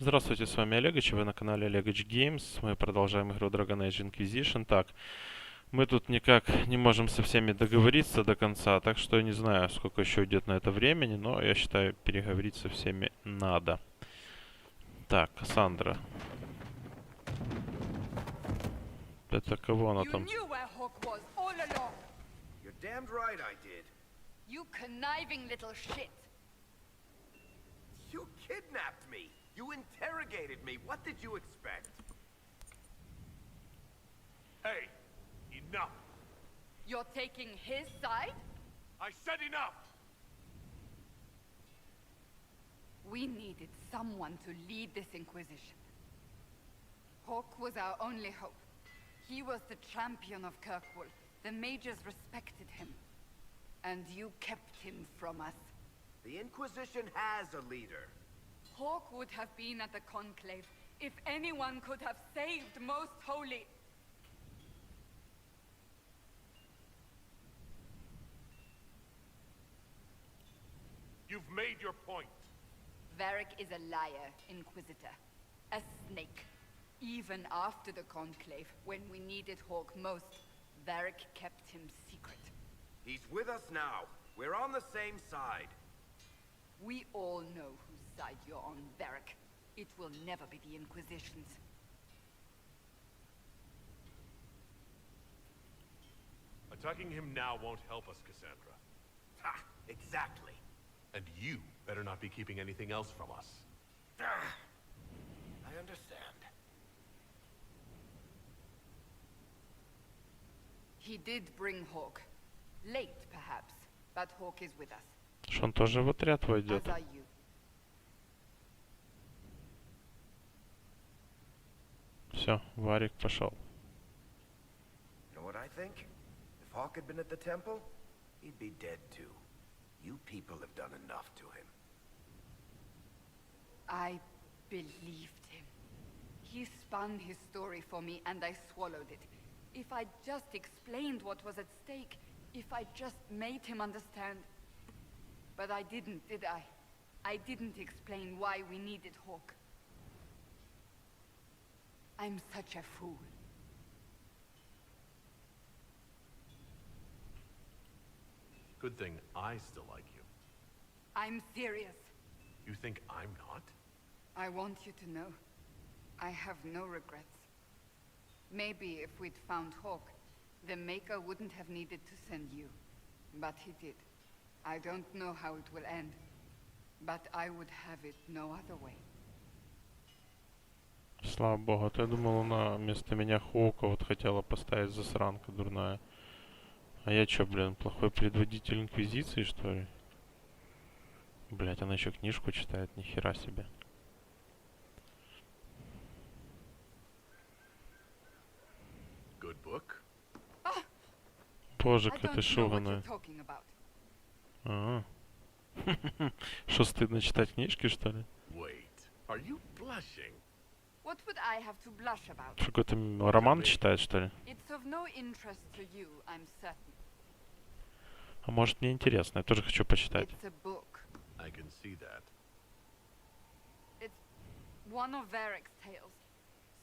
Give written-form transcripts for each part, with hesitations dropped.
Здравствуйте, с вами Олегович, вы на канале Олегович Games. Мы продолжаем игру Dragon Age Inquisition. Так, мы тут никак не можем со всеми договориться до конца, так что я не знаю, сколько еще уйдет на это времени, но я считаю, переговорить со всеми надо. Так, Кассандра. Это кого она там? You interrogated me. What did you expect? Hey, enough. You're taking his side? I said enough. We needed someone to lead this Inquisition. Hawk was our only hope. He was the champion of Kirkwall. The mages respected him. And you kept him from us. The Inquisition has a leader. Hawk would have been at the Conclave if anyone could have saved Most Holy. You've made your point. Varric is a liar, Inquisitor. A snake. Even after the Conclave, when we needed Hawk most, Varric kept him secret. He's with us now. We're on the same side. We all know whose side you're on, Varric. It will never be the Inquisition's. Attacking him now won't help us, Cassandra. Ha! Exactly. And you better not be keeping anything else from us. I understand. He did bring Hawk. Late, perhaps, but Hawk is with us. Что он тоже в отряд войдет? As are you. Все, Варик пошел. You know what I think? If Hawk had been at the temple, he'd be dead too. You people have done enough to him. I believed him. He spun his story for me and I swallowed it. If I just explained what was at stake, if I just made him understand. But I didn't, did I? I didn't explain why we needed Hawk. I'm such a fool. Good thing I still like you. I'm serious. You think I'm not? I want you to know. I have no regrets. Maybe if we'd found Hawk, the Maker wouldn't have needed to send you. But he did. I don't know how it will end. But I would have it no other way. Слава богу, а то я думал, она вместо меня Хоука вот хотела поставить, засранка дурная. А я чё, блин, плохой предводитель Инквизиции, что ли? Блять, она еще книжку читает, нихера себе. Good book? Боже, какая ты шуганая. Ага. Что, стыдно читать книжки, что ли? Wait, are you blushing? What would I have to blush about? Что, какой-то роман читает, что ли? It's of no interest to you, I'm certain. А может, мне интересно, я тоже хочу почитать. It's a book. I can see that. It's one of Varric's tales.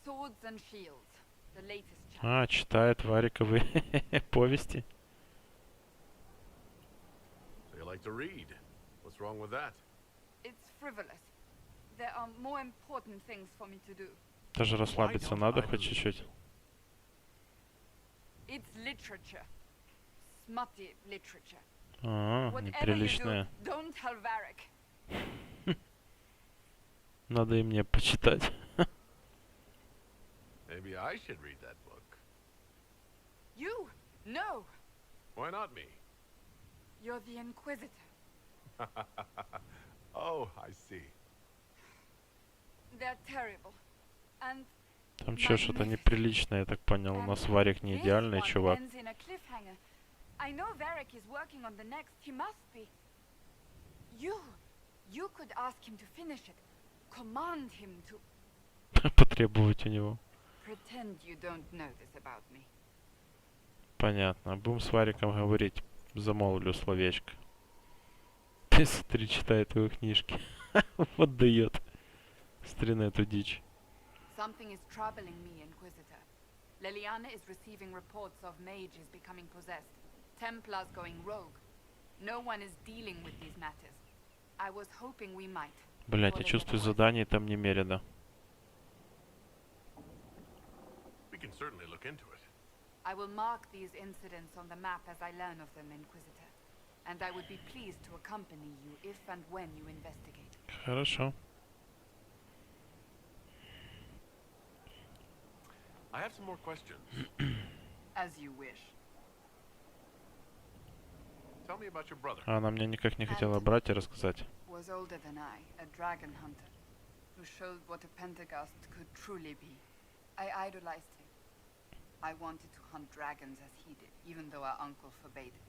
Swords and Shields. The latest chapter. А, читает вариковые повести. So you like to read? What's wrong with that? It's frivolous. There are more important things for me to do. Даже расслабиться надо хоть чуть-чуть. It's literature. Smutty literature. А, неприличная. Don't tell Varric. Надо и мне почитать. Maybe I should read that book. You? No. Why not me? You're the Inquisitor. Oh, I see. They're terrible. And Там чё, что-то неприличное, я так понял. У нас Варик не идеальный чувак. I know Varric is working on the next. He must be. You could ask him to finish it. Command him to. Потребовать у него. Pretend you don't know this about me. Понятно. Будем с Вариком говорить. Замолвлю словечко. Ты смотри, читает его книжки. Вот дает. Смотри на эту дичь. Something is troubling me, Inquisitor. Leliana is receiving reports of mages becoming possessed, Templars going rogue. No one is dealing with these matters. I was hoping we might. Блять, я before they чувствую get worse. заданий там немерено. We can certainly look into it. I will mark these incidents on the map as I learn of them, Inquisitor. And I would be pleased to accompany you if and when you investigate. Хорошо. I have some more questions. As you wish. Tell me about your brother. Она мне никак не хотела брать и рассказать. Was older than I, a dragon hunter, who showed what a pentagast could truly be. I idolized him. I wanted to hunt dragons as he did, even though our uncle forbade it.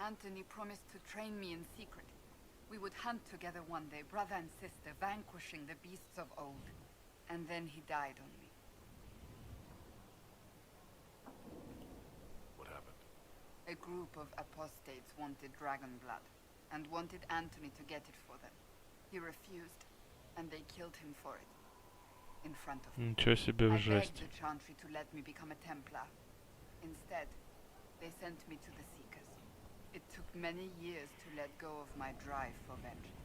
Anthony promised to train me in secret. We would hunt together one day, brother and sister, vanquishing the beasts of old. And then he died on me. What happened? A group of apostates wanted dragon blood, and wanted Anthony to get it for them. He refused, and they killed him for it. In front of me. Ничего себе I жесть. begged the Chantry to let me become a Templar. Instead, they sent me to the Seekers. It took many years to let go of my drive for vengeance.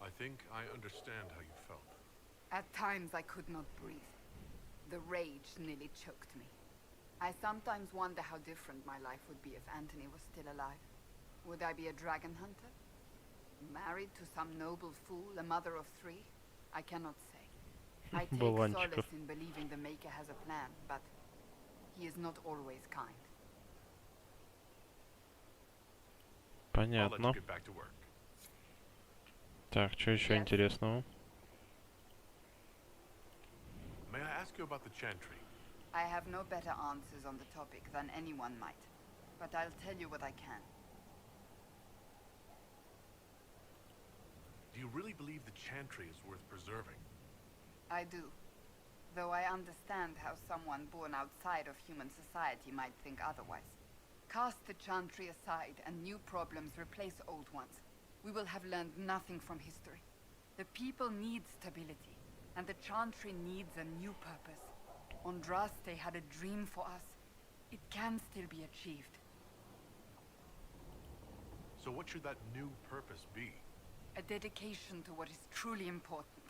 I think I understand how you felt. At times I could not breathe. The rage nearly choked me. I sometimes wonder how different my life would be if Anthony was still alive. Would I be a dragon hunter? Married to some noble fool, a mother of 3? I cannot say. I take Болванчиков. solace in believing the Maker has a plan, but he is not always kind. I'll let you Понятно. get back to work. Так, что еще Yes. интересного? May I ask you about the Chantry? I have no better answers on the topic than anyone might, but I'll tell you what I can. Do you really believe the Chantry is worth preserving? I do. Though I understand how someone born outside of human society might think otherwise. Cast the Chantry aside and new problems replace old ones. We will have learned nothing from history. The people need stability, and the Chantry needs a new purpose. Andraste had a dream for us. It can still be achieved. So what should that new purpose be? A dedication to what is truly important.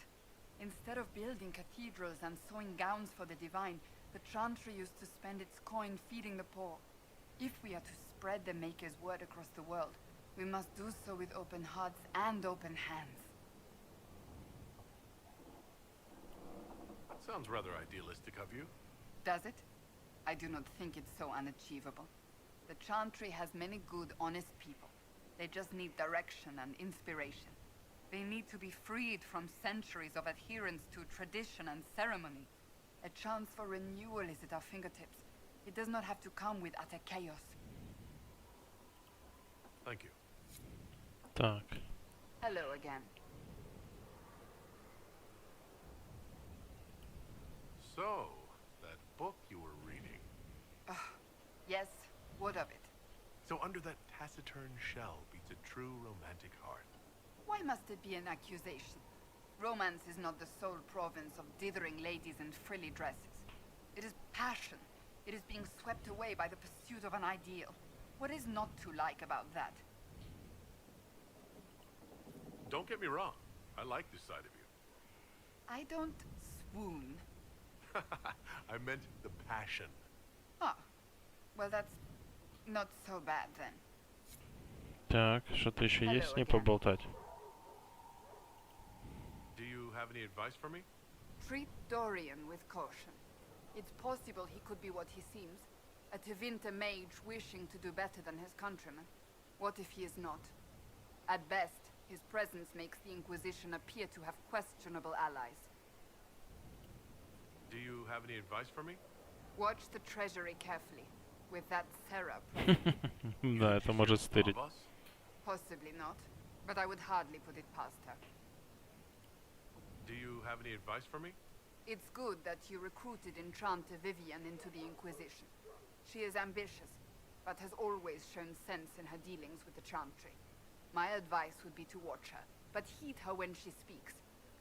Instead of building cathedrals and sewing gowns for the divine, the Chantry used to spend its coin feeding the poor. If we are to spread the Maker's word across the world, we must do so with open hearts and open hands. That sounds rather idealistic of you. Does it? I do not think it's so unachievable. The Chantry has many good, honest people. They just need direction and inspiration. They need to be freed from centuries of adherence to tradition and ceremony. A chance for renewal is at our fingertips. It does not have to come with utter chaos. Thank you. Так, Hello again. So, that book you were reading. Yes, what of it? So under that taciturn shell beats a true romantic heart. Why must it be an accusation? Romance is not the sole province of dithering ladies in frilly dresses. It is passion. It is being swept away by the pursuit of an ideal. What is not to like about that? Don't get me wrong. I like this side of you. I don't swoon. I meant the passion. Ah, well that's not so bad then. так, что-то еще Hello есть с ней again. поболтать? Do you have any advice for me? Treat Dorian with caution. It's possible he could be what he seems. A Tevinter mage wishing to do better than his countrymen. What if he is not? At best, his presence makes the Inquisition appear to have questionable allies. Do you have any advice for me? Watch the treasury carefully. With that Sarah present. Да, это может стырить. Of us? Possibly not, but I would hardly put it past her. Do you have any advice for me? It's good that you recruited Enchanter Vivian into the Inquisition. She is ambitious, but has always shown sense in her dealings with the Chantry. My advice would be to watch her, but heed her when she speaks.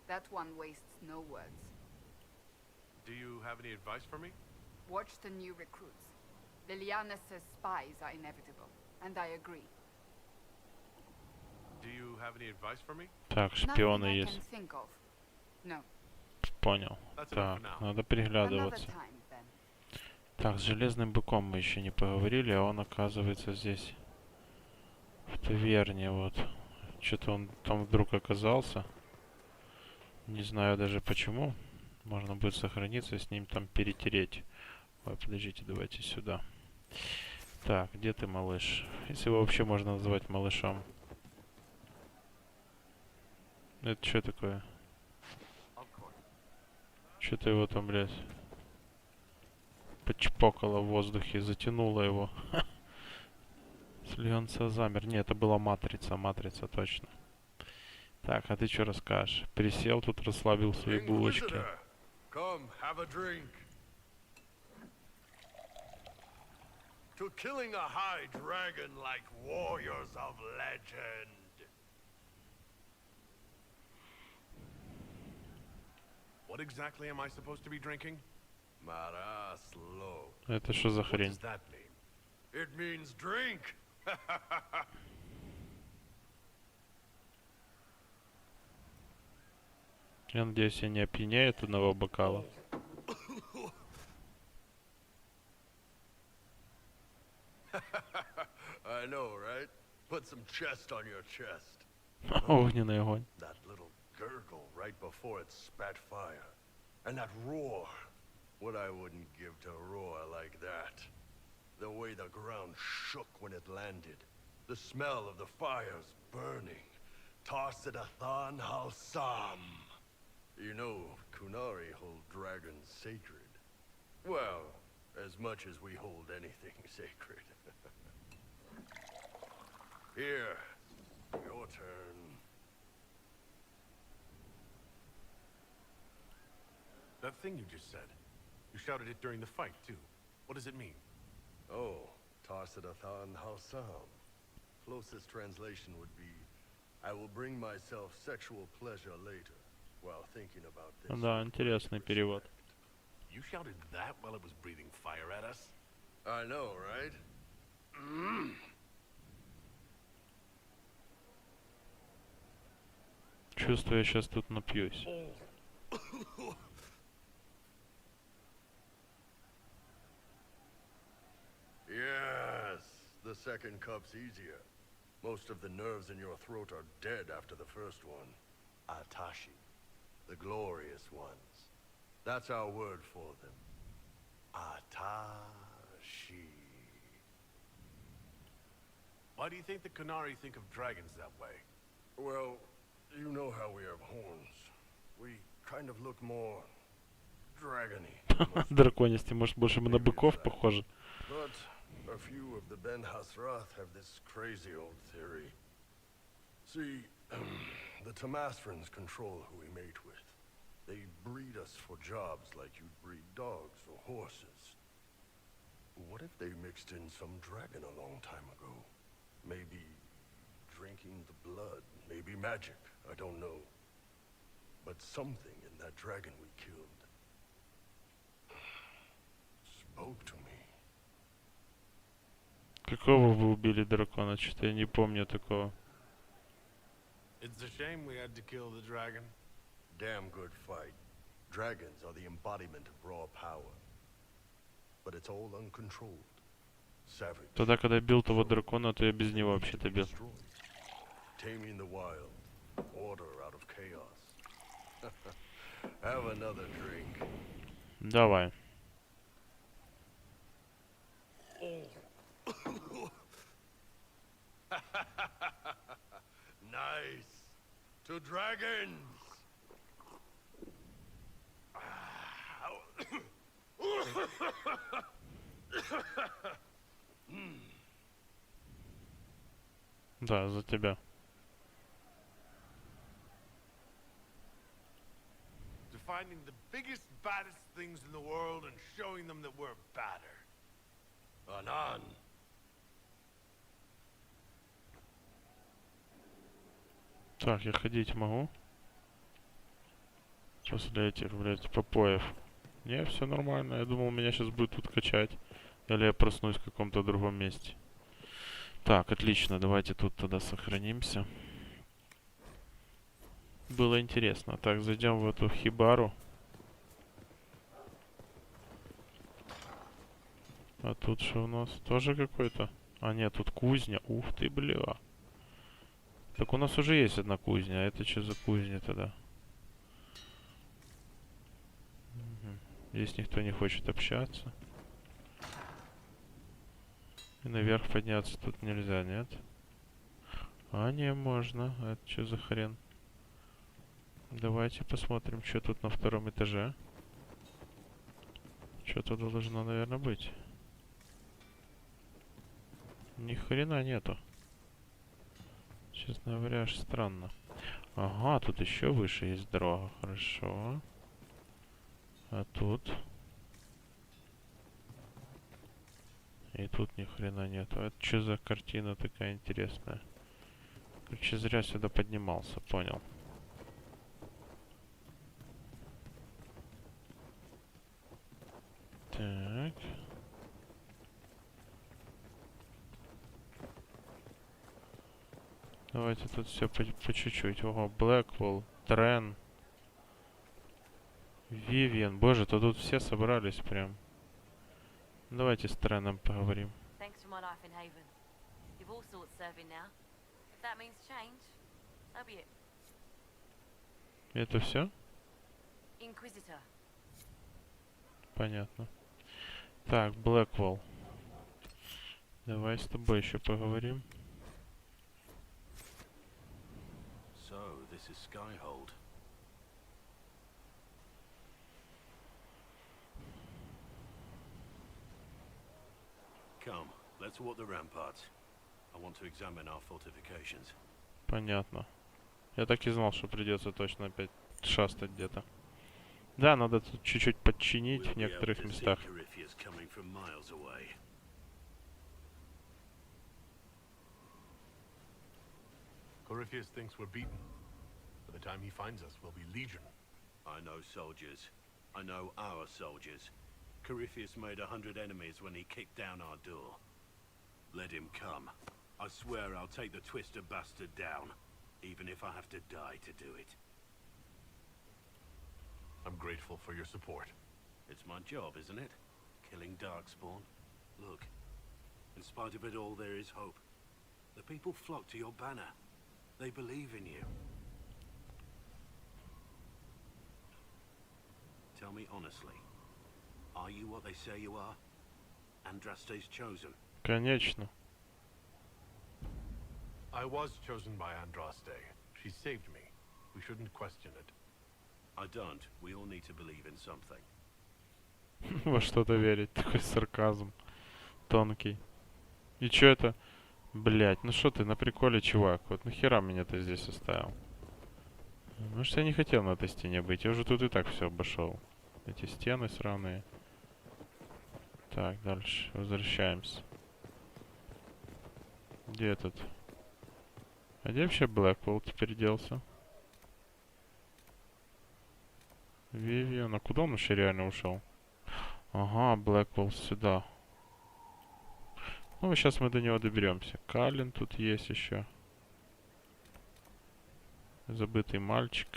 That one wastes no words. Do you have any advice for me? Watch the new recruits. Liliana says spies are inevitable, and I agree. Do you have any advice for me? Так, Nothing шпионы I есть. can think of. No. Понял. That's enough Так, for now. надо Another приглядываться. time, then. Так, с Железным Быком мы еще не поговорили, а он оказывается здесь, в таверне, вот. Что-то он там вдруг оказался. Не знаю даже почему. Можно будет сохраниться, с ним там перетереть. Ой, подождите, давайте сюда. Так, где ты, малыш? Если его вообще можно назвать малышом. Это что такое? Что-то его там, блядь, подчпокало в воздухе, затянуло его. Слегонца замер. Не, это была матрица, матрица точно. Так, а ты что расскажешь? Присел тут, расслабил свои булочки. Inquisitor, come have a drink. To killing a high dragon like warriors of legend. What exactly am I supposed to be drinking? Maraslo. Это что за What хрень? does that mean? It means drink. Я надеюсь, я не опьяняю от одного бокала. I know, right? Put some chest on your chest. Огненный огонь. That little gurgle right before it spat fire. And that roar. What I wouldn't give to roar like that. The way the ground shook when it landed. The smell of the fires burning. Tarsidathan Halsam. You know, Kunari hold dragons sacred. Well, as much as we hold anything sacred. Here, your turn. That thing you just said. You shouted it during the fight, too. What does it mean? Oh, Tarsidathan Halsam. Closest translation would be, I will bring myself sexual pleasure later, while thinking about this. Да, интересный перевод. You shouted that while it was breathing fire at us? I know, right? Чувствую, я сейчас тут напьюсь. Yes, the second cup's easier. Most of the nerves in your throat are dead after the first one. Atashi, the glorious ones. That's our word for them. Atashi. Why do you think the Kunari think of dragons that way? Well, you know how we have horns. We kind of look more dragony. Драконисти, может, больше мы на быков похожи? But a few of the Ben Hasrath have this crazy old theory. See, the Tamasrans control who we mate with. They breed us for jobs like you'd breed dogs or horses. What if they mixed in some dragon a long time ago? Maybe drinking the blood, maybe magic, I don't know. But something in that dragon we killed spoke to me. Какого вы убили дракона? Что-то я не помню такого. It's a shame we had to kill the dragon. Damn good fight. Dragons are the embodiment of raw power. But it's all uncontrolled. Savage. Тогда, когда бил того дракона, то я без него вообще-то бил. Taming the wild. Order out of chaos. Have another drink. Давай. Nice. To dragons. Да, за тебя. To finding the biggest, baddest things in the world and showing them that we're badder. Anan. Так, я ходить могу? После этих, блядь, попоев. Не, все нормально. Я думал, меня сейчас будет тут качать. Или я проснусь в каком-то другом месте. Так, отлично. Давайте тут тогда сохранимся. Было интересно. Так, зайдем в эту хибару. А тут что у нас? Тоже какой-то? А нет, тут кузня. Ух ты, бля. Так у нас уже есть одна кузня. А это что за кузня тогда? Здесь никто не хочет общаться. И наверх подняться тут нельзя, нет? А, не, можно. А это что за хрен? Давайте посмотрим, что тут на втором этаже. Что-то должно, наверное, быть. Ни хрена нету. Честно говоря, аж странно. Ага, тут еще выше есть дорога. Хорошо. А тут? И тут ни хрена нету. Это что за картина такая интересная? Короче, зря сюда поднимался, понял. Так. Давайте тут все по чуть-чуть. Ого, Блэквелл, Трен, Вивиан. Боже, то тут все собрались прям. Давайте с Треном поговорим. Thanks for my life in Haven. You've all sorts serving now. If that means change, so be it. Это все? Inquisitor. Понятно. Так, Блэквелл. Давай с тобой еще поговорим. So, this is Skyhold. Come, let's walk the ramparts. I want to examine our fortifications. Понятно. Я так и знал, что придется точно опять шастать где-то. Да, надо тут чуть-чуть подчинить в некоторых местах. Corypheus thinks we're beaten. By the time he finds us, we'll be legion. I know soldiers. I know our soldiers. Corypheus made 100 enemies when he kicked down our door. Let him come. I swear I'll take the twister bastard down, even if I have to die to do it. I'm grateful for your support. It's my job, isn't it? Killing Darkspawn. Look, in spite of it all, there is hope. The people flock to your banner. They believe in you. Tell me honestly, are you what they say you are? Andraste's chosen. Конечно. I was chosen by Andraste. She saved me. We shouldn't question it. I don't. We all need to believe in something. Во что-то верить. Такой сарказм. Тонкий. И чё это? Блять, ну что ты на приколе, чувак? Вот нахера меня ты здесь оставил? Ну что я не хотел на этой стене быть. Я уже тут и так все обошел. Эти стены сраные. Так, дальше. Возвращаемся. Где этот? А где вообще Блэквелл теперь делся? Вивиан. А куда он вообще реально ушел? Ага, Блэквелл сюда. Ну, сейчас мы до него доберемся. Калин тут есть еще. Забытый мальчик.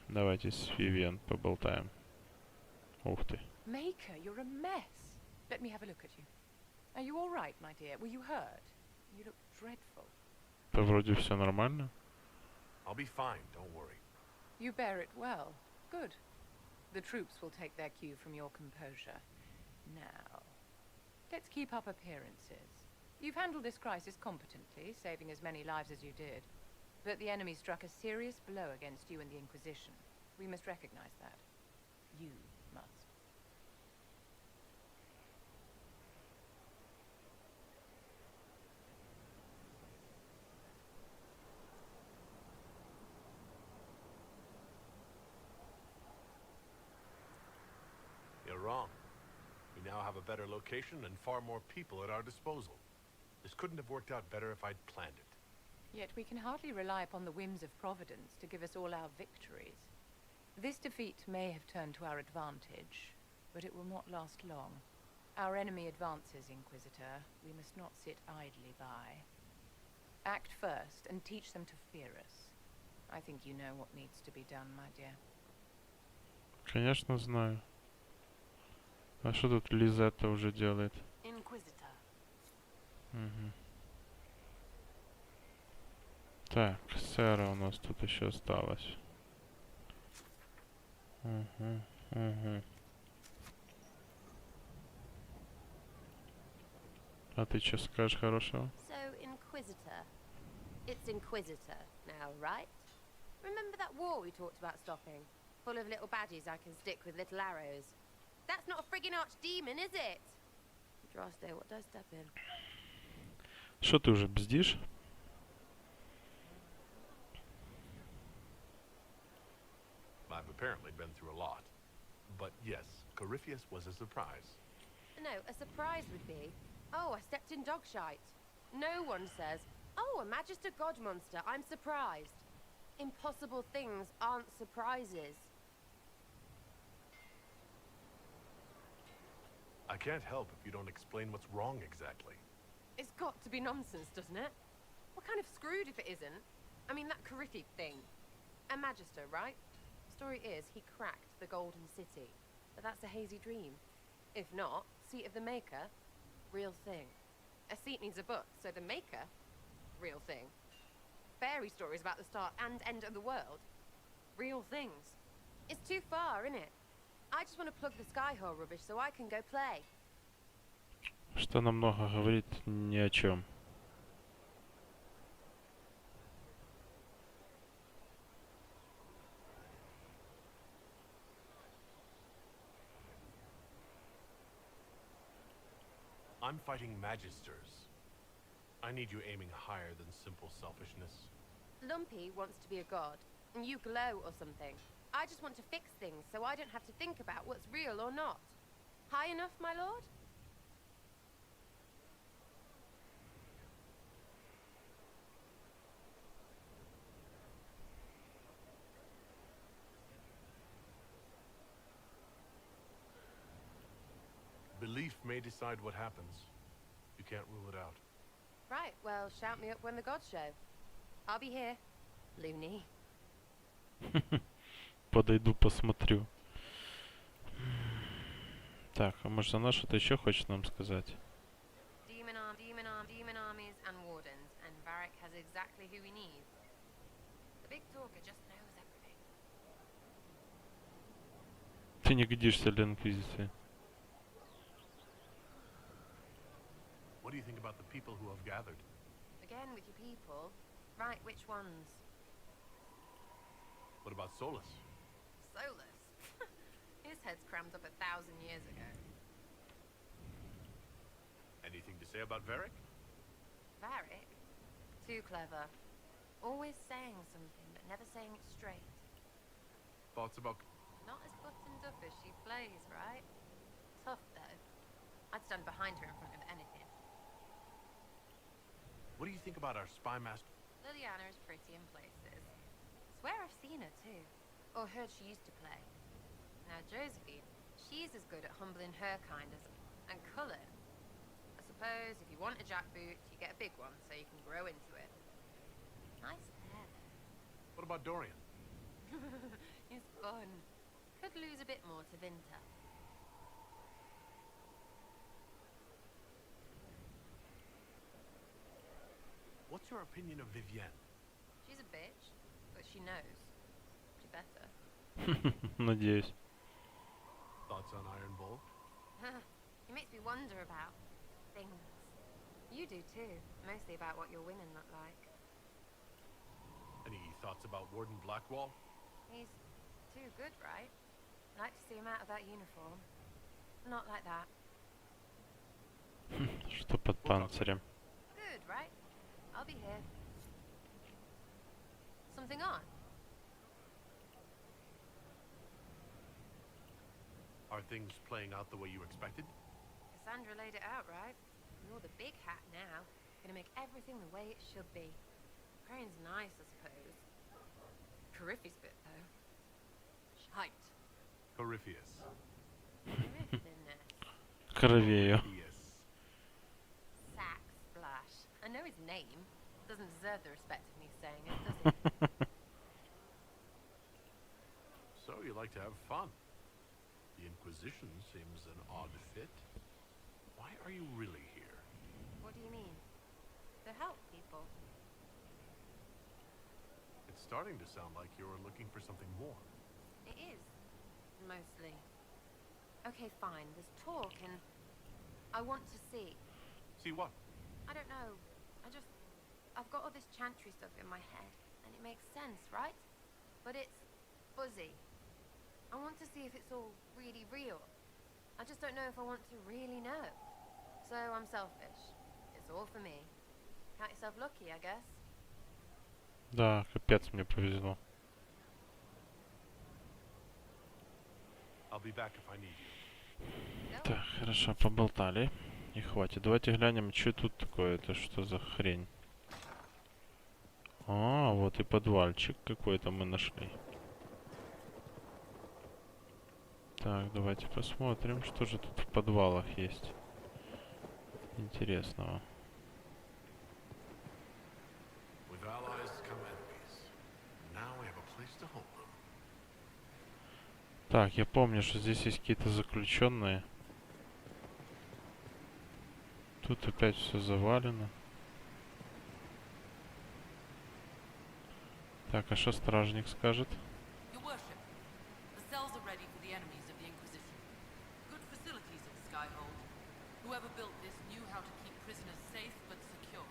Давайте с Вивиан поболтаем. Ух ты. Maker, you're a mess. Let me have a look at you. Are you all right, my dear? Were you hurt? You look dreadful. Да вроде все нормально. I'll be fine, don't worry. You bear it well. Good. The troops will take their cue from your composure. Now, let's keep up appearances. You've handled this crisis competently, saving as many lives as you did. But the enemy struck a serious blow against you and the Inquisition. We must recognize that. You must. You're wrong. We now have a better location and far more people at our disposal. This couldn't have worked out better if I'd planned it. Yet we can hardly rely upon the whims of Providence to give us all our victories. This defeat may have turned to our advantage, but it will not last long. Our enemy advances, Inquisitor. We must not sit idly by. Act first and teach them to fear us. I think you know what needs to be done, my dear. Конечно, знаю. А что тут Лизетта уже делает? Inquisitor. Угу. Так, Сэра у нас тут еще осталось. Угу, угу. А ты что скажешь хорошего? So, Inquisitor. It's Inquisitor now, right? Remember that war we talked about stopping? Full of little baddies I can stick with little arrows. That's not a friggin' archdemon, is it? Draste, what did I step in? Что ты уже бздишь? I've apparently been through a lot. But yes, Corypheus was a surprise. No, a surprise would be, oh, I stepped in dog shite. No one says, oh, a Magister God monster, I'm surprised. Impossible things aren't surprises. I can't help if you don't explain what's wrong exactly. It's got to be nonsense, doesn't it? We're kind of screwed if it isn't. I mean, that Coryphe thing. A Magister, right? Story is, he cracked the Golden City. But that's a hazy dream. If not, Seat of the Maker, real thing. A seat needs a book, so the Maker, real thing. Fairy stories about the start and end of the world, real things. It's too far, isn't it? I just want to plug the Skyhole rubbish so I can go play. Что намного говорит ни о чем. I'm fighting Magisters. I need you aiming higher than simple selfishness. Lumpy wants to be a god, and you glow or something. I just want to fix things so I don't have to think about what's real or not. High enough, my lord? Belief may decide what happens. You can't rule it out. Right, well, shout me up when the gods show. I'll be here, loony. Подойду, посмотрю. Так, а может она что-то еще хочет нам сказать? Demon armies and wardens, and Varric has exactly who he needs. The big talker just knows everything. Ты не годишься для Инквизиции. What do you think about the people who have gathered? Again with your people. Right, which ones? What about Solus? Solus. His head's crammed up 1,000 years ago. Anything to say about Varric? Varric? Too clever. Always saying something, but never saying it straight. Thoughts about... Not as buttoned up as she plays, right? Tough, though. I'd stand behind her in front of anything. What do you think about our spy master? Liliana is pretty in places. Swear I've seen her, too. Or heard she used to play. Now, Josephine, she's as good at humbling her kind as... And Cullen. I suppose if you want a jackboot, you get a big one so you can grow into it. Nice hair, though. What about Dorian? He's fun. Could lose a bit more to Vinta. What's your opinion of Vivienne? She's a bitch, but she knows. She better. Надеюсь. Thoughts on Iron Bull? It makes me wonder about things. You do too. Mostly about what your women look like. Any thoughts about Warden Blackwall? He's too good, right? Like to see him out of that uniform. Not like that. Что под панцирем? Good, right? I'll be here. Something on? Are things playing out the way you expected? Cassandra laid it out, right? You're the big hat now. Gonna make everything the way it should be. Praying's nice, I suppose. Corypheus bit, though. Shite. Corypheus. Corypheus. Кровею. Yes. Sack Splash. I know his name. Doesn't deserve the respect of me saying it, does it? So you like to have fun. The Inquisition seems an odd fit. Why are you really here? What do you mean? To help people. It's starting to sound like you're looking for something more. It is. Mostly. Okay, fine. There's talk and I want to see. See what? I don't know. I've got all this chantry stuff in my head, and it makes sense, right? But it's fuzzy. I want to see if it's all really real. I just don't know if I want to really know. So I'm selfish. It's all for me. Count yourself lucky, I guess. Да, капец мне повезло. I'll be back if I need you. Так, хорошо, поболтали. И хватит. Давайте глянем, что тут такое. Это что за хрень? А, вот и подвальчик какой-то мы нашли. Так, давайте посмотрим, что же тут в подвалах есть интересного. With allies come enemies. Now we have a place to hold them. Так, я помню, что здесь есть какие-то заключенные. Тут опять все завалено. Так, а что стражник скажет? Your worship, the cells are ready for the enemies of the Inquisition. Good facilities at Skyhold. Whoever built this knew how to keep prisoners safe but secure.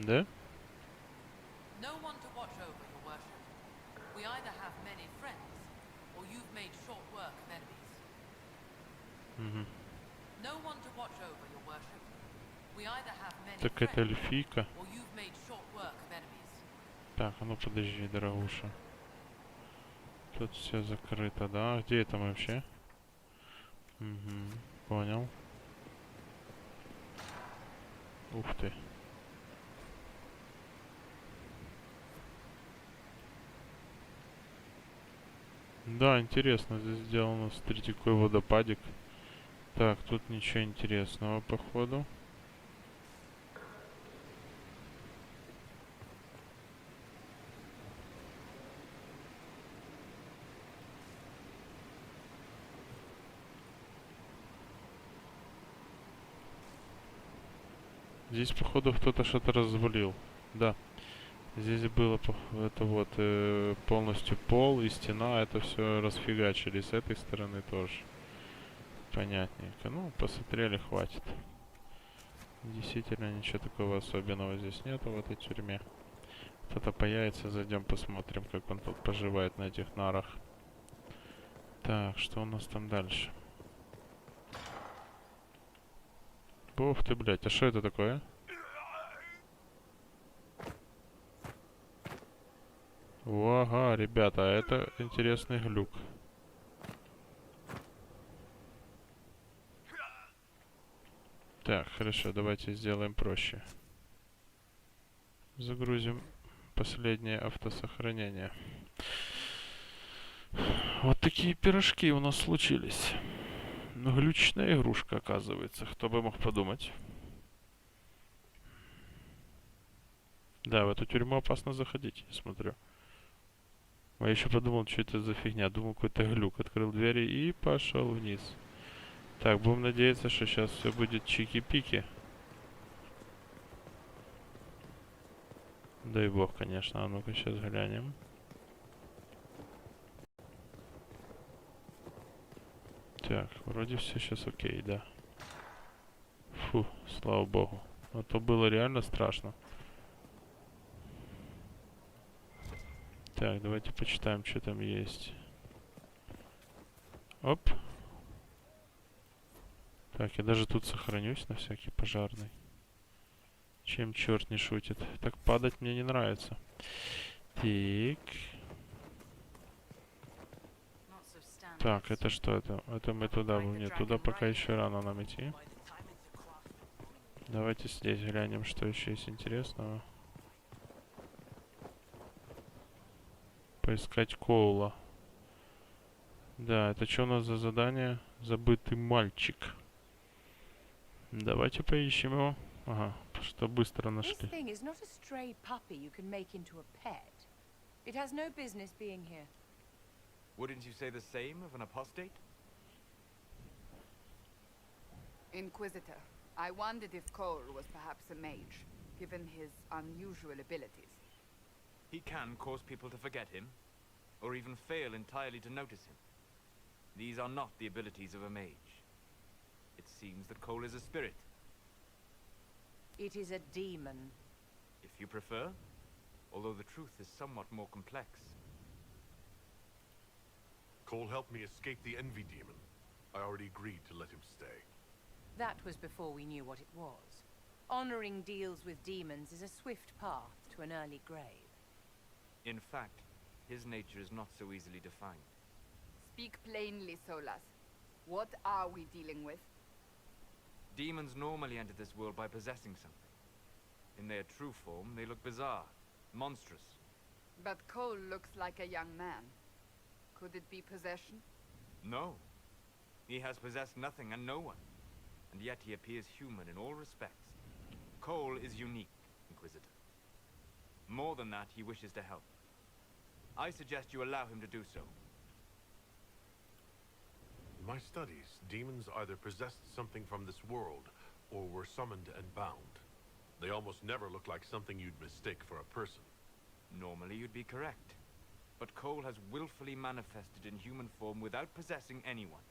Да? No one to watch over, your worship. We either have many friends, or you've made short work of enemies. Угу. No one to watch over, your worship. We either have many Так это friends, эльфийка. or you've made short work of enemies. Так, а ну подожди, дорогуша. Тут все закрыто, да? Где это мы вообще? Угу, понял. Ух ты. Да, интересно, здесь сделано, смотрите, какой водопадик. Так, тут ничего интересного, походу. Здесь, походу, кто-то что-то развалил. Да. Здесь было это вот полностью пол и стена. Это все расфигачили. С этой стороны тоже. Понятненько. Ну, посмотрели, хватит. Действительно, ничего такого особенного здесь нету в этой тюрьме. Кто-то появится, зайдем посмотрим, как он тут поживает на этих нарах. Так, что у нас там дальше? Ух ты, блядь, а что это такое? Ага, ребята, это интересный глюк. Так, хорошо, давайте сделаем проще. Загрузим последнее автосохранение. Вот такие пирожки у нас случились. Глючная игрушка, оказывается. Кто бы мог подумать. Да, в эту тюрьму опасно заходить, я смотрю. Я еще подумал, что это за фигня. Думал, какой-то глюк. Открыл двери и пошел вниз. Так, будем надеяться, что сейчас все будет чики-пики. Дай бог, конечно. А ну-ка, сейчас глянем. Так, вроде все сейчас окей, да. Фу, слава богу. А то было реально страшно. Так, давайте почитаем, что там есть. Оп. Так, я даже тут сохранюсь на всякий пожарный. Чем черт не шутит. Так падать мне не нравится. Так. Так, это что это? Это мы туда, мне туда пока еще рано нам идти. Давайте здесь глянем, что еще есть интересного. Поискать Коула. Да, это что у нас за задание? Забытый мальчик. Давайте поищем его. Ага, что быстро This нашли. thing is not a stray puppy you can make into a pet. It has no business being here. Wouldn't you say the same of an apostate? Inquisitor, I wondered if Cole was perhaps a mage, given his unusual abilities. He can cause people to forget him, or even fail entirely to notice him. These are not the abilities of a mage. It seems that Cole is a spirit. It is a demon. If you prefer, although the truth is somewhat more complex. Cole helped me escape the envy demon. I already agreed to let him stay. That was before we knew what it was. Honoring deals with demons is a swift path to an early grave. In fact, his nature is not so easily defined. Speak plainly, Solas. What are we dealing with? Demons normally enter this world by possessing something. In their true form, they look bizarre, monstrous. But Cole looks like a young man. Could it be possession? No. He has possessed nothing and no one. And yet he appears human in all respects. Cole is unique, Inquisitor. More than that, he wishes to help. I suggest you allow him to do so. In my studies, demons either possessed something from this world, or were summoned and bound. They almost never look like something you'd mistake for a person. Normally you'd be correct. But Cole has willfully manifested in human form without possessing anyone.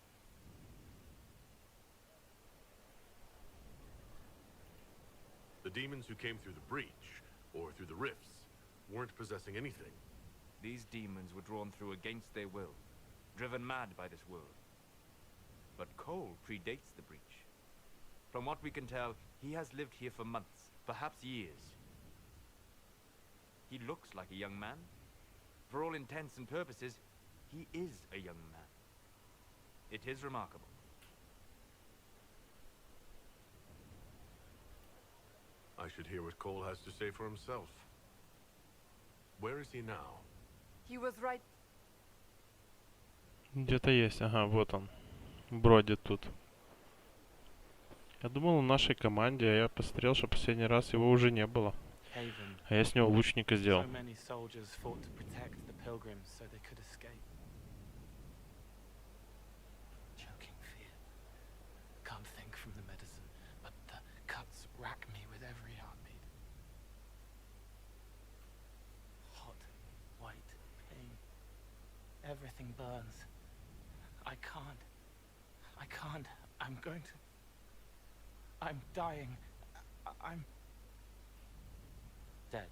The demons who came through the breach, or through the rifts, weren't possessing anything. These demons were drawn through against their will, driven mad by this world. But Cole predates the breach. From what we can tell, he has lived here for months, perhaps years. He looks like a young man. For all intents and purposes, he is a young man. It is remarkable. I should hear what Cole has to say for himself. Where is he now? He was right. Где-то есть. Ага, вот он. Бродит тут. Я думал, в нашей команде, а я посмотрел, что последний раз его уже не было. А я с него лучника сделал. So many soldiers fought to protect the pilgrims so they could escape. Choking fear. Can't think from the medicine, but the cuts rack me with every heartbeat. Hot, white pain. Everything burns. I can't. I'm going to... I'm dying. I'm... dead.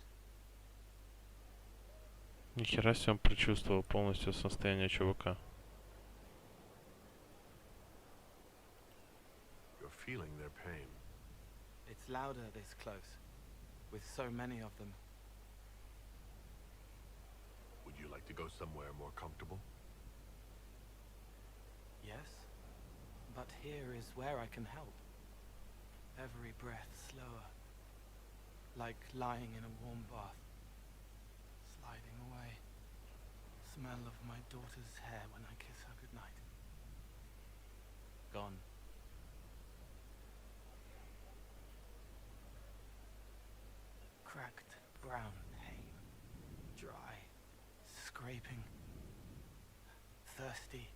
Нихера себе он прочувствовал полностью состояние чувака. You're feeling their pain. It's louder this close, with so many of them. Would you like to go somewhere more comfortable? Yes, but here is where I can help. Every breath slower, like lying in a warm bath, sliding away. Smell of my daughter's hair when I kiss her goodnight. Gone. Cracked brown pain, dry, scraping, thirsty.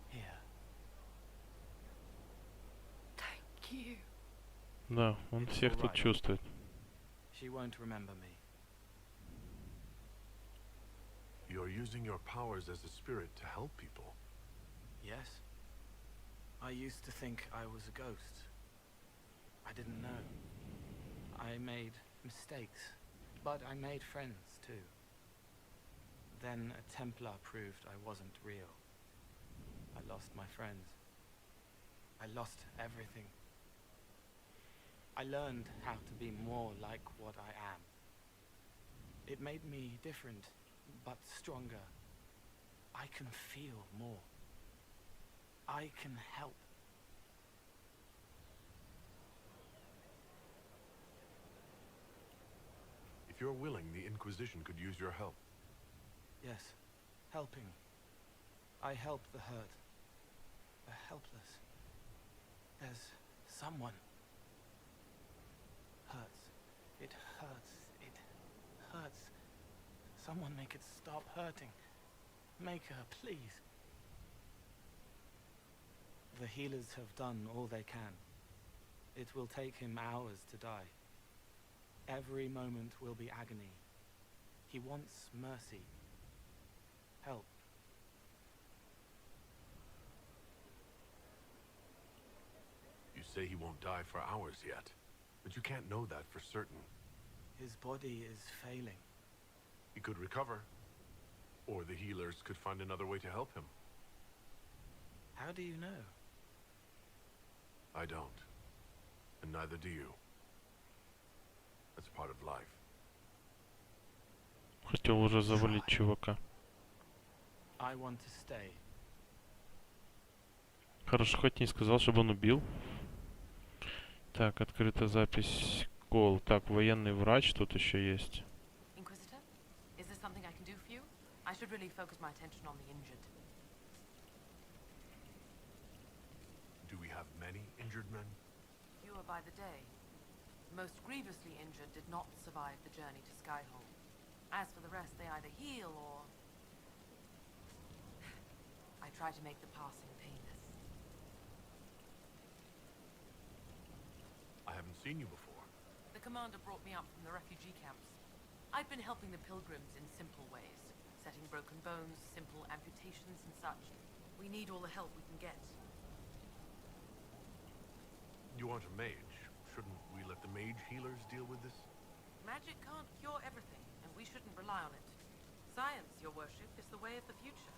Here. Thank you. Да, он It's всех all тут right. чувствует. She won't remember me. You're using your powers as a spirit to help people. Yes? I used to think I was a ghost. I didn't know. I made mistakes, but I made friends too. Then a Templar proved I wasn't real. I lost my friends. I lost everything. I learned how to be more like what I am. It made me different, but stronger. I can feel more. I can help. If you're willing, the Inquisition could use your help. Yes, helping. I help the hurt, the helpless. There's someone. Hurts. It hurts. It hurts. Someone make it stop hurting. Make her, please. The healers have done all they can. It will take him hours to die. Every moment will be agony. He wants mercy. Help. You say he won't die for hours yet, but you can't know that for certain. His body is failing. He could recover, or the healers could find another way to help him. How do you know? I don't, and neither do you. That's part of life. Хотел уже завалить чувака. I want to stay. Хорошо, хоть не сказал, чтобы он убил. Так, открыта запись кол. Так, военный врач тут еще есть. Inquisitor, is there something I can do for you? I should really focus my attention on the injured. Do we have many injured men? Fewer by the day. The most grievously injured did not survive the journey to Skyhold. As for the rest, they either heal or... I try to make the passing painless. I haven't seen you before. The commander brought me up from the refugee camps. I'd been helping the pilgrims in simple ways, setting broken bones, simple amputations and such. We need all the help we can get. You aren't a mage. Shouldn't we let the mage healers deal with this? Magic can't cure everything, and we shouldn't rely on it. Science, your worship, is the way of the future.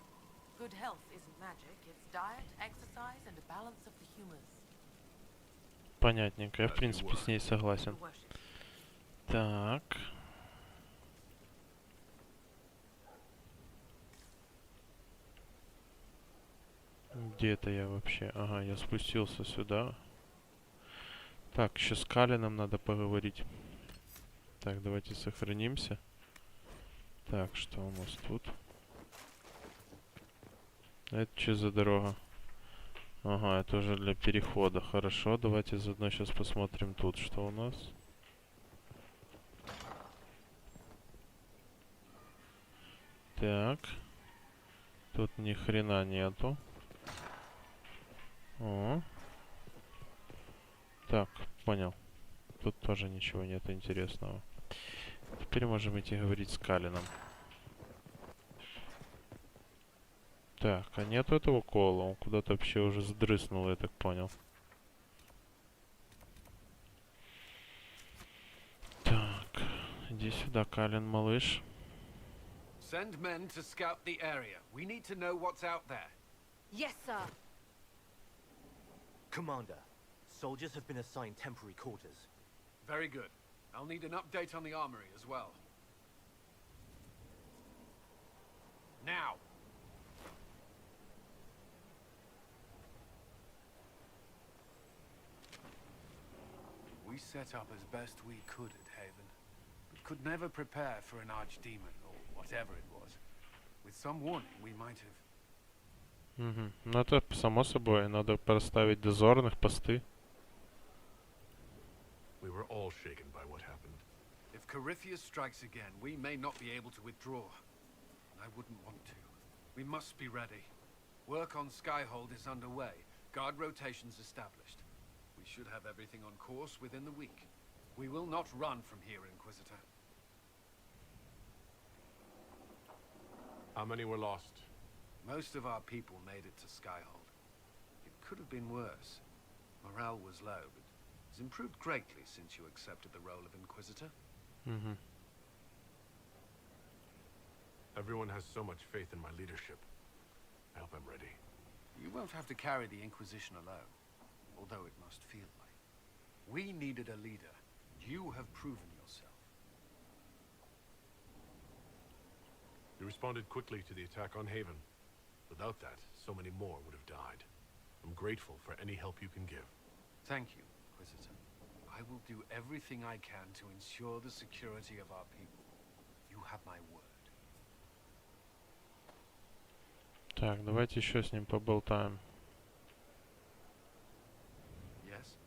Good health isn't magic, it's diet, exercise, and a balance of the humors. Понятненько, я в принципе с ней согласен. Так. Где это я вообще? Ага, я спустился сюда. Так, еще с Калином надо поговорить. Так, давайте сохранимся. Так, что у нас тут? Это что за дорога? Ага, это уже для перехода. Хорошо, давайте заодно сейчас посмотрим тут, что у нас. Так. Тут ни хрена нету. О. Так, понял. Тут тоже ничего нет интересного. Теперь можем идти говорить с Калином. Так, а нету этого кола? Он куда-то вообще уже сдрыснул, я так понял. Так, иди сюда, Калин, малыш. Send men to scout the area. We need to know what's out there. Yes, sir. Commander, soldiers have been assigned temporary quarters. Very good. I'll need an update on the armory as well. Now! We set up as best we could at Haven, but could never prepare for an archdemon, or whatever it was. With some warning, we might have... Угу. Ну это само собой, надо проставить дозорных, посты. We were all shaken by what happened. If Corypheus strikes again, we may not be able to withdraw. I wouldn't want to. We must be ready. Work on Skyhold is underway. Guard rotations established. We should have everything on course within the week. We will not run from here, Inquisitor. How many were lost? Most of our people made it to Skyhold. It could have been worse. Morale was low, but it's improved greatly since you accepted the role of Inquisitor. Mm-hmm. Everyone has so much faith in my leadership. I hope I'm ready. You won't have to carry the Inquisition alone, although it must feel like. We needed a leader. You have proven yourself. You responded quickly to the attack on Haven. Without that, so many more would have died. I'm grateful for any help you can give. Thank you, Inquisitor. I I will do everything I can to ensure the security of our people. You have my word. Так, давайте еще с ним поболтаем. Yes?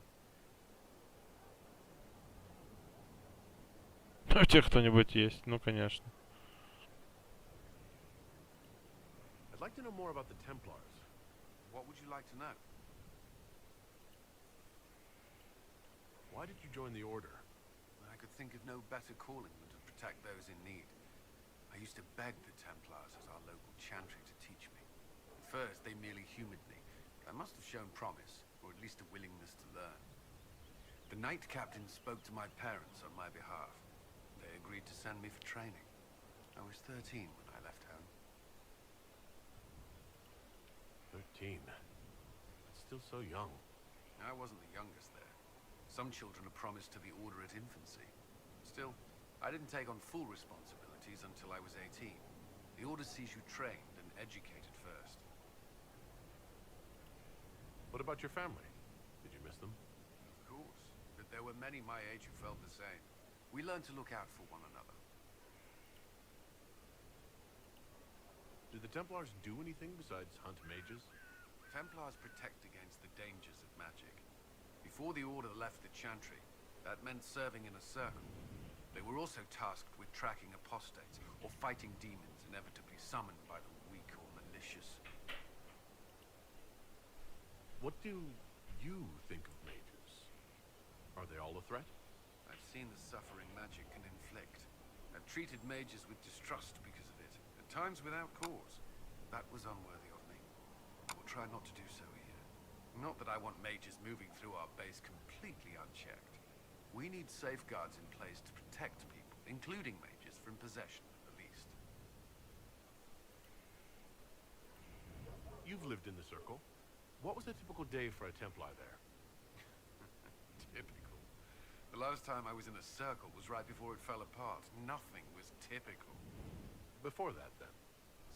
У тебя кто-нибудь есть? Ну, конечно. I'd like to know more about the Templars. What would you like to know? Why did you join the Order? I could think of no better calling than to protect those in need. I used to beg the Templars as our local chantry to teach me. At first, they merely humored me, but I must have shown promise, or at least a willingness to learn. The Knight Captain spoke to my parents on my behalf. They agreed to send me for training. I was 13 when I left home. 13. That's still so young. I wasn't the youngest there. Some children are promised to the Order at infancy. Still, I didn't take on full responsibilities until I was 18. The Order sees you trained and educated first. What about your family? Did you miss them? Of course, but there were many my age who felt the same. We learned to look out for one another. Do the Templars do anything besides hunt mages? Templars protect against the dangers of magic. Before the Order left the Chantry, that meant serving in a circle. They were also tasked with tracking apostates or fighting demons inevitably summoned by the weak or malicious. What do you think of mages? Are they all a threat? I've seen the suffering magic can inflict. I've treated mages with distrust because of it, at times without cause. That was unworthy of me. I will try not to do so here. Not that I want mages moving through our base completely unchecked. We need safeguards in place to protect people, including mages, from possession, at the least. You've lived in the Circle. What was a typical day for a Templar there? Typical. The last time I was in a circle was right before it fell apart. Nothing was typical. Before that, then?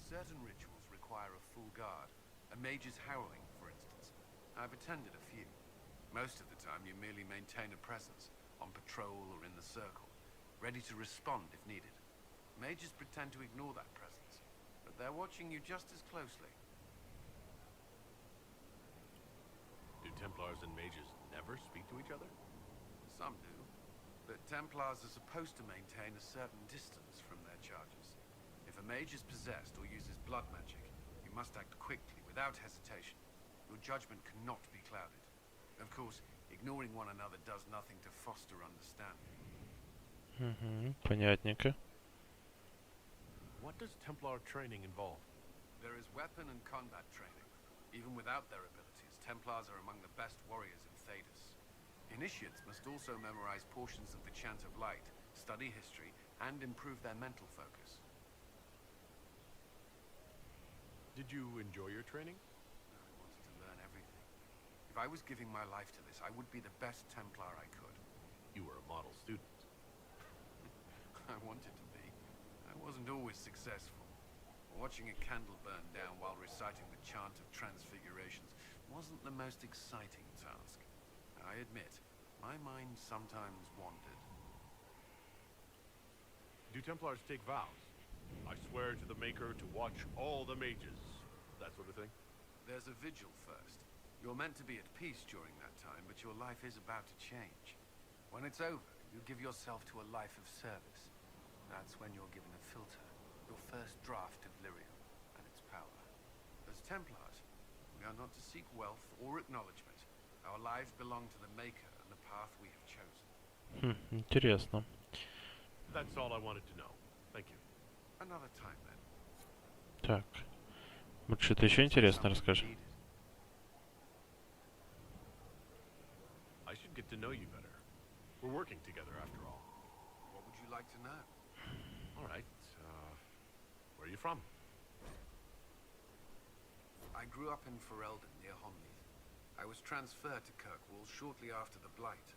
Certain rituals require a full guard. A mage's harrowing, for instance. I've attended a few. Most of the time you merely maintain a presence, on patrol or in the circle, ready to respond if needed. Mages pretend to ignore that presence, but they're watching you just as closely. Do Templars and mages never speak to each other? Some do, but Templars are supposed to maintain a certain distance from their charges. If a mage is possessed or uses blood magic, you must act quickly, without hesitation. Your judgment cannot be clouded. Of course, ignoring one another does nothing to foster understanding. Понятненько. What does Templar training involve? There is weapon and combat training. Even without their abilities, Templars are among the best warriors in Thedas. Initiates must also memorize portions of the Chant of Light, study history, and improve their mental focus. Did you enjoy your training? If I was giving my life to this, I would be the best Templar I could. You were a model student. I wanted to be. I wasn't always successful. Watching a candle burn down while reciting the chant of transfigurations wasn't the most exciting task. I admit, my mind sometimes wandered. Do Templars take vows? I swear to the Maker to watch all the mages. That sort of thing? There's a vigil first. You're meant to be at peace during that time, but your life is about to change. When it's over, you give yourself to a life of service. That's when you're given a filter, your first draft of lyrium and its power. As Templars, we are not to seek wealth or acknowledgement. Our lives belong to the Maker and the path we have chosen. Интересно. That's all I wanted to know. Thank you. Another time, then. Так. Вот что-то еще интересное расскажи. I should get to know you better. We're working together after all. What would you like to know? All right. Where are you from? I grew up in Ferelden near Honmeath. I was transferred to Kirkwall shortly after the Blight.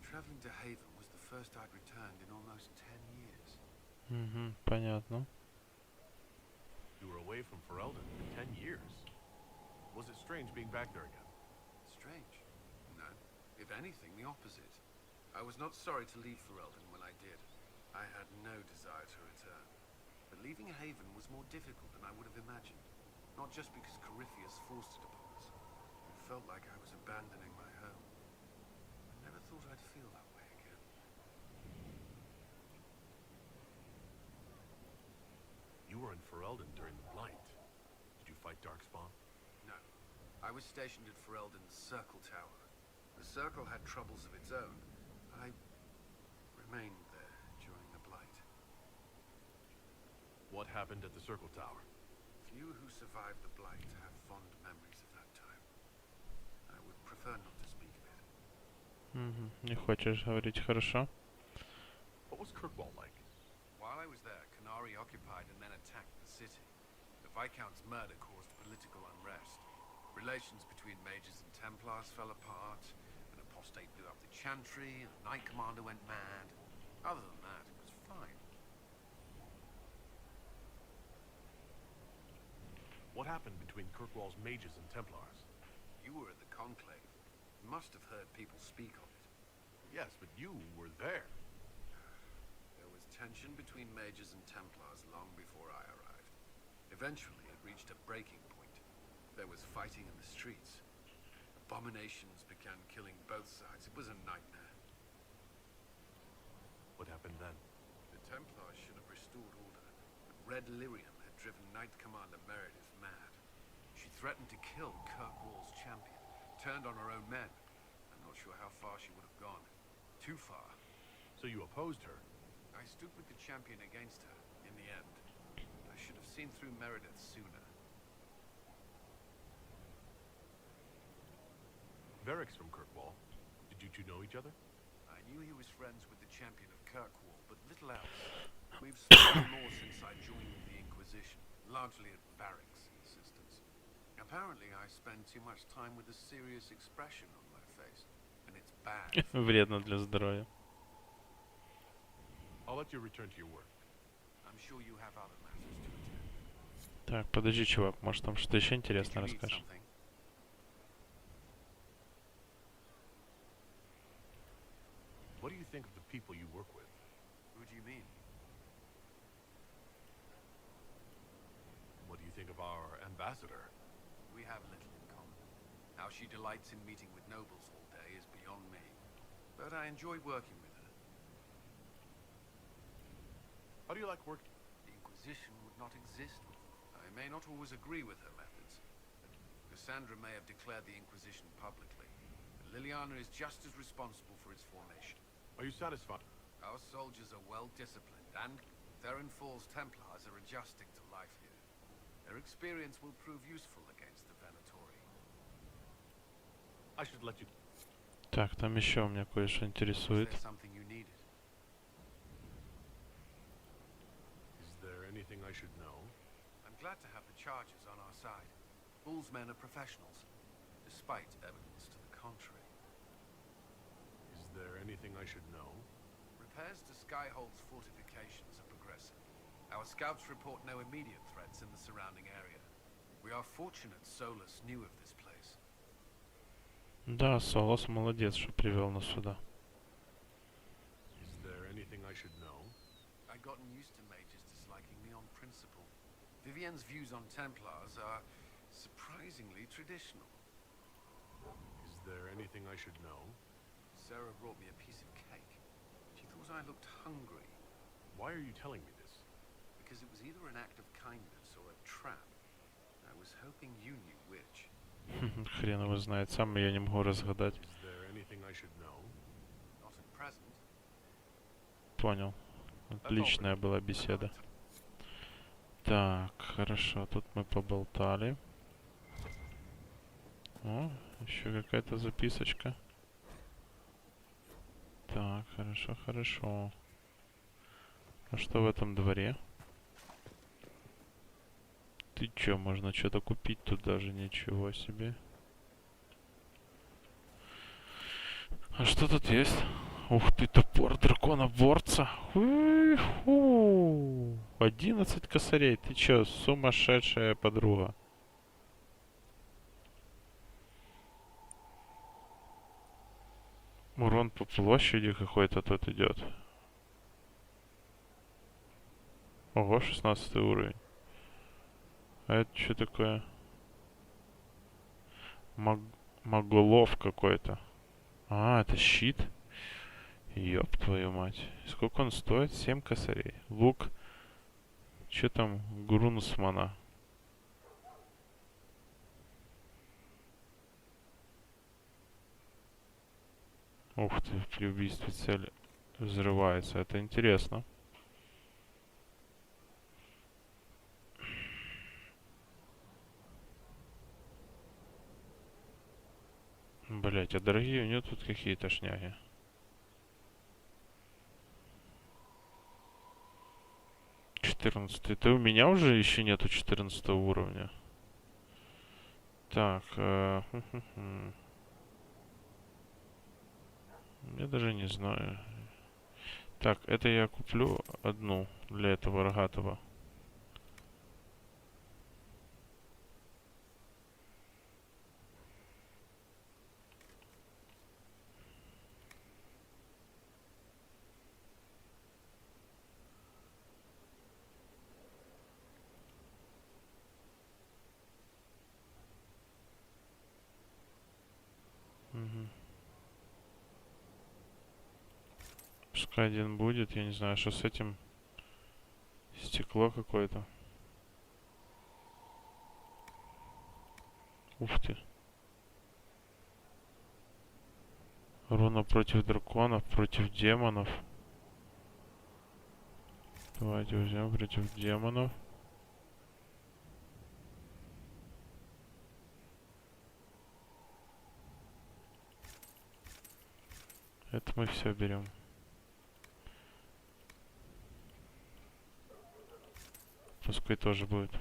Traveling to Haven was the first I'd returned in almost 10 years. Понятно. You were away from Ferelden for 10 years. Was it strange being back there again? Strange? No. If anything, the opposite. I was not sorry to leave Ferelden when I did. I had no desire to return. But leaving Haven was more difficult than I would have imagined. Not just because Corypheus forced it upon us. It felt like I was abandoning my home. I never thought I'd feel that way again. You were in Ferelden during the Blight. Did you fight Darkspawn? No. I was stationed at Ferelden's Circle Tower. The Circle had troubles of its own. I remained there during the Blight. What happened at the Circle Tower? Few who survived the Blight have fond memories of that time. I would prefer not to speak of it. Не хочешь говорить, хорошо. What was Kirkwall like? While I was there, Canary occupied and then attacked the city. The Viscount's murder caused political unrest. Relations between mages and Templars fell apart. An apostate blew up the Chantry, and the Knight Commander went mad. Other than that, it was fine. What happened between Kirkwall's mages and Templars? You were at the Conclave. You must have heard people speak of it. Yes, but you were there. There was tension between mages and Templars long before I arrived. Eventually, it reached a breaking point. There was fighting in the streets. Abominations began killing both sides. It was a nightmare. What happened then? The Templars should have restored order, but Red Lyrium had driven Knight Commander Meredith mad. She threatened to kill Kirkwall's champion, turned on her own men. I'm not sure how far she would have gone. Too far. So you opposed her? I stood with the champion against her, in the end. I should have seen through Meredith sooner. Varric's from Kirkwall. Did you two know each other? I knew he was friends with the champion of Kirkwall, but little else. We've spoken more since I joined the Inquisition, largely at Varric's insistence. Apparently, I spend too much time with a serious expression on my face, and it's bad. Вредно для здоровья. I'll let you return to your work. I'm sure you have other matters to attend. Так, подожди, чувак, может там что-то еще интересное Did you need расскажешь? something? What do you think of the people you work with? Who do you mean? What do you think of our ambassador? We have little in common. How she delights in meeting with nobles all day is beyond me. But I enjoy working with her. How do you like working? The Inquisition would not exist with her. I may not always agree with her methods. Cassandra may have declared the Inquisition publicly, but Liliana is just as responsible for its formation. Are you satisfied? Our soldiers are well disciplined, and Theron Fall's Templars are adjusting to life here. Their experience will prove useful against the Venatori. I should let you... Так, там еще у меня кое-что Was интересует. there something you needed? Is there anything I should know? I'm glad to have the charges on our side. Bull's men are professionals, despite evidence to the contrary. Is there anything I should know? Repairs to Skyhold's fortifications are progressing. Our scouts report no immediate threats in the surrounding area. We are fortunate Solus knew of this place. Да, Солос молодец, что привел нас сюда. Is there anything I should know? I'd gotten used to mages disliking me on principle. Vivienne's views on Templars are surprisingly traditional. Is there anything I should know? Sarah brought me a piece of cake. She thought I looked hungry. Why are you telling me this? Because it was either an act of kindness or a trap. I was hoping you knew which. Хрен его знает, сам я не могу разгадать. Is there anything I should know? Not at present. Понял. Отличная была беседа. Так, хорошо, тут мы поболтали. О, еще какая-то записочка. Так, хорошо, хорошо. А что в этом дворе? Ты чё, можно что-то купить? Тут даже ничего себе. А что тут есть? Ух ты, топор дракона-борца. 11 косарей. Ты чё, сумасшедшая подруга? Урон по площади какой-то тут идет. Ого, 16 уровень. А это что такое? Маголов какой-то. А, это щит. Ёб твою мать. Сколько он стоит? 7 косарей. Лук. Че там? Грунсмана. Ух ты, при убийстве цели взрывается. Это интересно. Блять, а дорогие у нее тут какие-то шняги. Это у меня уже еще нету 14 уровня. Так. Я даже не знаю. Так, это я куплю одну для этого рогатого. Пускай один будет, я не знаю, что с этим. Стекло какое-то. Ух ты. Руна против драконов, против демонов. Давайте возьмем против демонов. Это мы все берем. Пускай тоже будет.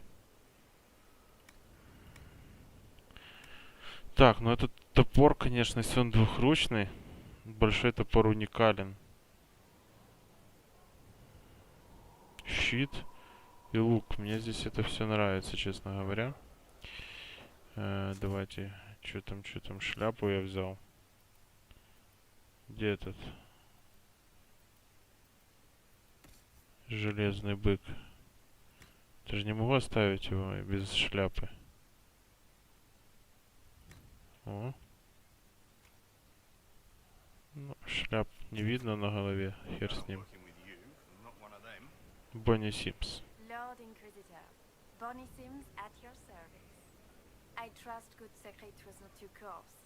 Так, ну этот топор, конечно, если он двухручный, большой топор уникален. Щит и лук. Мне здесь это все нравится, честно говоря. Давайте, что там, шляпу я взял. Где этот? Железный бык. Я же не могу оставить его без шляпы. О. Ну, шляп не видно на голове. Хер с ним. Бонни Симс. Lord Inquisitor, Bonnie Sims at your service. I trust good secret was not too coarse.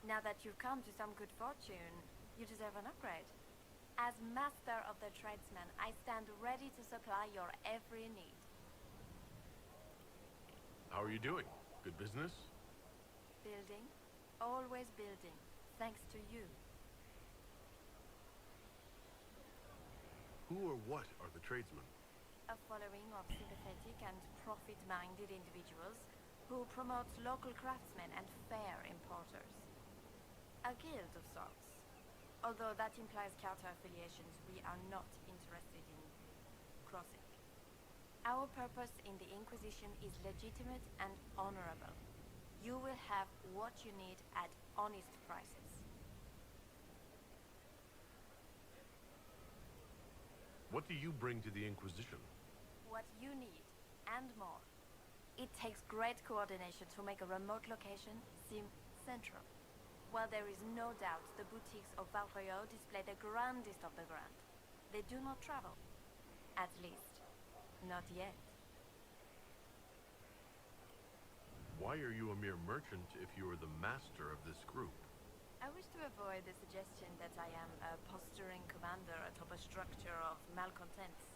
Now that you've come to some good fortune, you deserve an upgrade. As master of the tradesman, I stand ready to supply your every need. How are you doing? Good business? Building, always building, thanks to you. Who or what are the tradesmen? A following of sympathetic and profit-minded individuals who promote local craftsmen and fair importers. A guild of sorts. Although that implies counter-affiliations we are not interested in crossing. Our purpose in the Inquisition is legitimate and honorable. You will have what you need at honest prices. What do you bring to the Inquisition? What you need, and more. It takes great coordination to make a remote location seem central. While there is no doubt the boutiques of Valroyo display the grandest of the grand, they do not travel. At least, not yet. Why are you a mere merchant if you are the master of this group? I wish to avoid the suggestion that I am a posturing commander atop a structure of malcontents.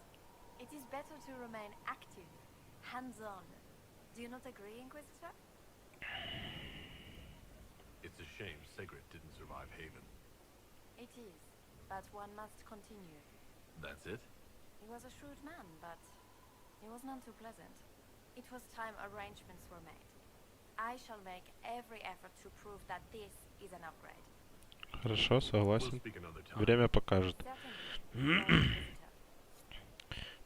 It is better to remain active, hands-on. Do you not agree, Inquisitor? It's a shame Sigrid didn't survive Haven. It is, but one must continue. That's it? He was a shrewd man, but he was none too pleasant. It was time arrangements were made. I shall make every effort to prove that this is an upgrade. Хорошо, согласен. Время покажет.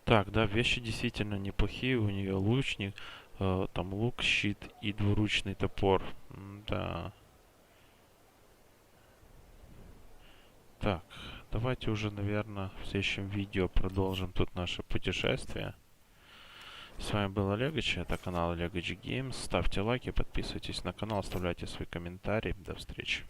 Так, да, вещи действительно неплохие. У нее лучник, там лук, щит и двуручный топор. Да. Так, давайте уже, наверное, в следующем видео продолжим тут наше путешествие. С вами был Олегович, это канал Олегович Games. Ставьте лайки, подписывайтесь на канал, оставляйте свои комментарии. До встречи.